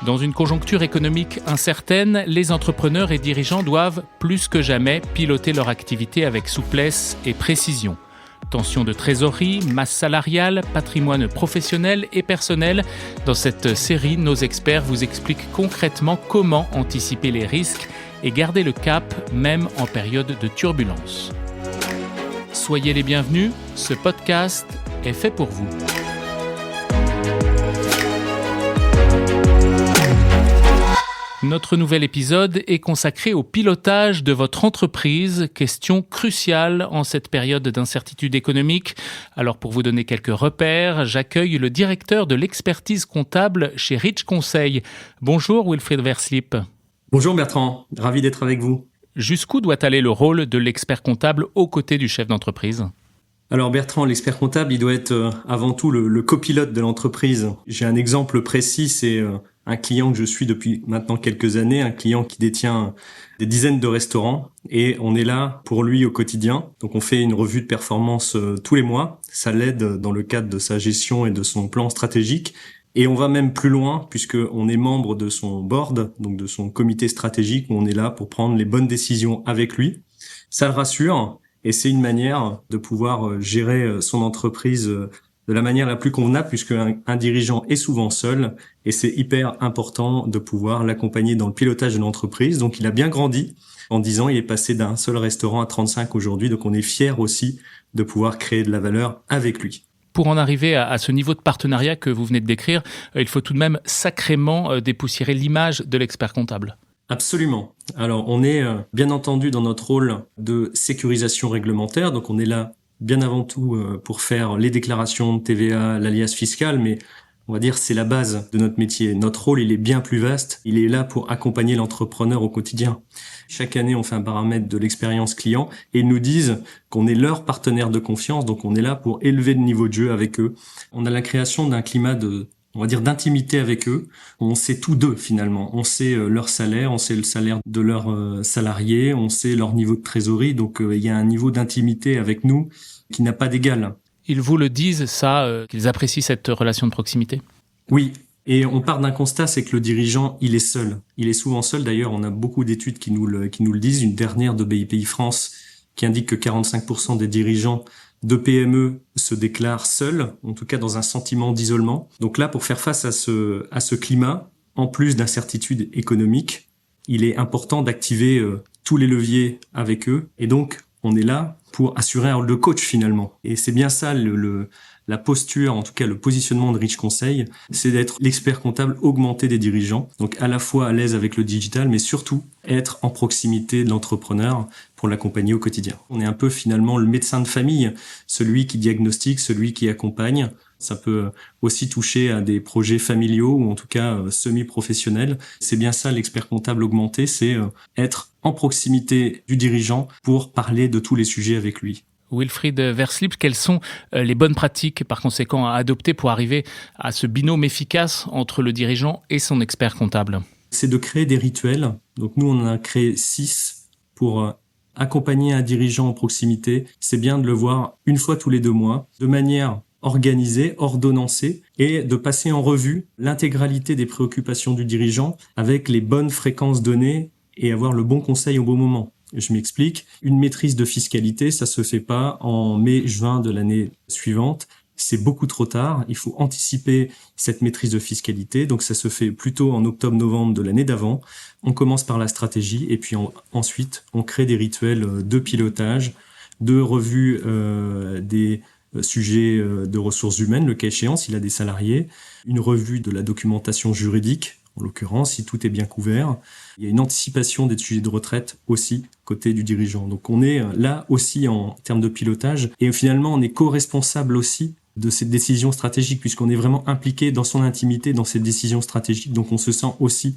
Dans une conjoncture économique incertaine, les entrepreneurs et dirigeants doivent, plus que jamais, piloter leur activité avec souplesse et précision. Tension de trésorerie, masse salariale, patrimoine professionnel et personnel. Dans cette série, nos experts vous expliquent concrètement comment anticiper les risques et garder le cap, même en période de turbulence. Soyez les bienvenus, ce podcast est fait pour vous. Notre nouvel épisode est consacré au pilotage de votre entreprise, question cruciale en cette période d'incertitude économique. Alors pour vous donner quelques repères, j'accueille le directeur de l'expertise comptable chez Rich Conseil. Bonjour Wilfried Verslip. Bonjour Bertrand, ravi d'être avec vous. Jusqu'où doit aller le rôle de l'expert comptable aux côtés du chef d'entreprise ? Alors Bertrand, l'expert comptable, il doit être avant tout le copilote de l'entreprise. J'ai un exemple précis, c'est un client que je suis depuis maintenant quelques années, un client qui détient des dizaines de restaurants et on est là pour lui au quotidien. Donc on fait une revue de performance tous les mois, ça l'aide dans le cadre de sa gestion et de son plan stratégique. Et on va même plus loin puisque on est membre de son board, donc de son comité stratégique où on est là pour prendre les bonnes décisions avec lui. Ça le rassure et c'est une manière de pouvoir gérer son entreprise de la manière la plus convenable puisque un dirigeant est souvent seul et c'est hyper important de pouvoir l'accompagner dans le pilotage de l'entreprise. Donc il a bien grandi. En 10 ans, il est passé d'un seul restaurant à 35 aujourd'hui. Donc on est fiers aussi de pouvoir créer de la valeur avec lui. Pour en arriver à ce niveau de partenariat que vous venez de décrire, il faut tout de même sacrément dépoussiérer l'image de l'expert comptable. Absolument. Alors, on est bien entendu dans notre rôle de sécurisation réglementaire. Donc, on est là bien avant tout pour faire les déclarations de TVA, l'alias fiscal, mais on va dire c'est la base de notre métier. Notre rôle, il est bien plus vaste. Il est là pour accompagner l'entrepreneur au quotidien. Chaque année, on fait un paramètre de l'expérience client et ils nous disent qu'on est leur partenaire de confiance. Donc, on est là pour élever le niveau de jeu avec eux. On a la création d'un climat d'intimité avec eux. On sait tous d'eux finalement. On sait leur salaire, on sait le salaire de leurs salariés, on sait leur niveau de trésorerie. Donc, il y a un niveau d'intimité avec nous qui n'a pas d'égal. Ils vous le disent, ça, qu'ils apprécient cette relation de proximité ? Oui. Et on part d'un constat, c'est que le dirigeant, il est seul. Il est souvent seul. D'ailleurs, on a beaucoup d'études qui nous le disent. Une dernière de BPI France qui indique que 45% des dirigeants de PME se déclarent seuls, en tout cas dans un sentiment d'isolement. Donc là, pour faire face à ce climat, en plus d'incertitude économique, il est important d'activer tous les leviers avec eux. Et donc, on est là pour assurer un rôle de coach finalement. Et c'est bien ça la posture, en tout cas le positionnement de Rich Conseil, c'est d'être l'expert comptable augmenté des dirigeants. Donc à la fois à l'aise avec le digital, mais surtout être en proximité de l'entrepreneur pour l'accompagner au quotidien. On est un peu finalement le médecin de famille, celui qui diagnostique, celui qui accompagne. Ça peut aussi toucher à des projets familiaux ou en tout cas semi-professionnels. C'est bien ça l'expert comptable augmenté, c'est être en proximité du dirigeant pour parler de tous les sujets avec lui. Wilfried Verslip, quelles sont les bonnes pratiques par conséquent à adopter pour arriver à ce binôme efficace entre le dirigeant et son expert comptable ? C'est de créer des rituels. Donc nous, on en a créé 6 pour accompagner un dirigeant en proximité. C'est bien de le voir une fois tous les 2 mois, de manière organisée, ordonnancée, et de passer en revue l'intégralité des préoccupations du dirigeant avec les bonnes fréquences données et avoir le bon conseil au bon moment. Je m'explique. Une maîtrise de fiscalité, ça se fait pas en mai-juin de l'année suivante. C'est beaucoup trop tard. Il faut anticiper cette maîtrise de fiscalité. Donc, ça se fait plutôt en octobre-novembre de l'année d'avant. On commence par la stratégie et puis ensuite, on crée des rituels de pilotage, de revue des sujets de ressources humaines, le cas échéant, s'il a des salariés, une revue de la documentation juridique, en l'occurrence, si tout est bien couvert. Il y a une anticipation des sujets de retraite aussi, côté du dirigeant. Donc on est là aussi en termes de pilotage. Et finalement, on est co-responsable aussi de cette décision stratégique, puisqu'on est vraiment impliqué dans son intimité, dans cette décision stratégique. Donc on se sent aussi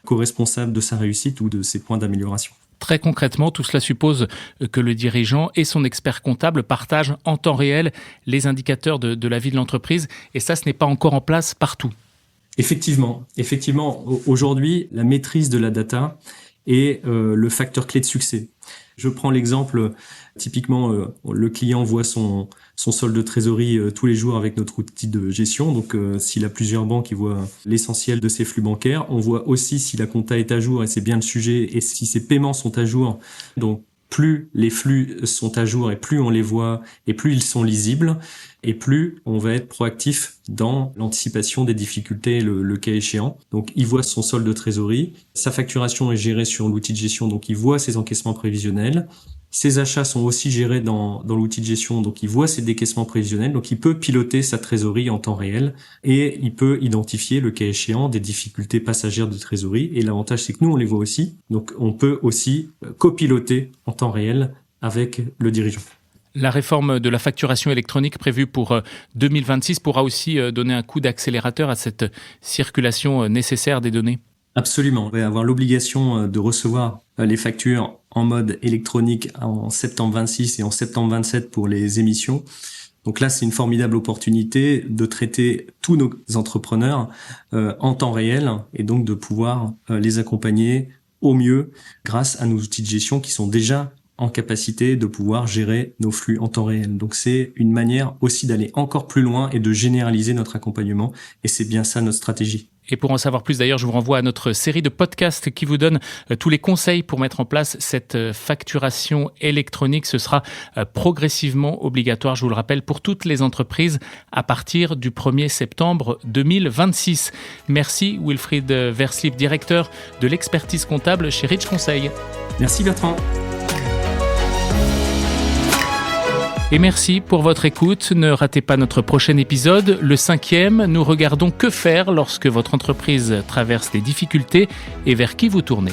co-responsable de sa réussite ou de ses points d'amélioration. Très concrètement, tout cela suppose que le dirigeant et son expert comptable partagent en temps réel les indicateurs de la vie de l'entreprise. Et ça, ce n'est pas encore en place partout. Effectivement. Aujourd'hui, la maîtrise de la data est le facteur clé de succès. Je prends l'exemple, typiquement, le client voit son solde de trésorerie tous les jours avec notre outil de gestion. Donc, s'il a plusieurs banques, il voit l'essentiel de ses flux bancaires. On voit aussi si la compta est à jour, et c'est bien le sujet, et si ses paiements sont à jour. Donc, plus les flux sont à jour et plus on les voit et plus ils sont lisibles et plus on va être proactif dans l'anticipation des difficultés le cas échéant. Donc, il voit son solde de trésorerie, sa facturation est gérée sur l'outil de gestion, donc il voit ses encaissements prévisionnels. Ses achats sont aussi gérés dans l'outil de gestion, donc il voit ses décaissements prévisionnels, donc il peut piloter sa trésorerie en temps réel et il peut identifier, le cas échéant, des difficultés passagères de trésorerie. Et l'avantage, c'est que nous, on les voit aussi, donc on peut aussi copiloter en temps réel avec le dirigeant. La réforme de la facturation électronique prévue pour 2026 pourra aussi donner un coup d'accélérateur à cette circulation nécessaire des données. Absolument. On va avoir l'obligation de recevoir les factures en mode électronique en septembre 26 et en septembre 27 pour les émissions. Donc là, c'est une formidable opportunité de traiter tous nos entrepreneurs en temps réel et donc de pouvoir les accompagner au mieux grâce à nos outils de gestion qui sont déjà en capacité de pouvoir gérer nos flux en temps réel. Donc c'est une manière aussi d'aller encore plus loin et de généraliser notre accompagnement et c'est bien ça notre stratégie. Et pour en savoir plus, d'ailleurs, je vous renvoie à notre série de podcasts qui vous donne tous les conseils pour mettre en place cette facturation électronique. Ce sera progressivement obligatoire, je vous le rappelle, pour toutes les entreprises à partir du 1er septembre 2026. Merci Wilfried Verslip, directeur de l'expertise comptable chez Rich Conseil. Merci Bertrand. Et merci pour votre écoute. Ne ratez pas notre prochain épisode, le 5e. Nous regardons que faire lorsque votre entreprise traverse des difficultés et vers qui vous tournez.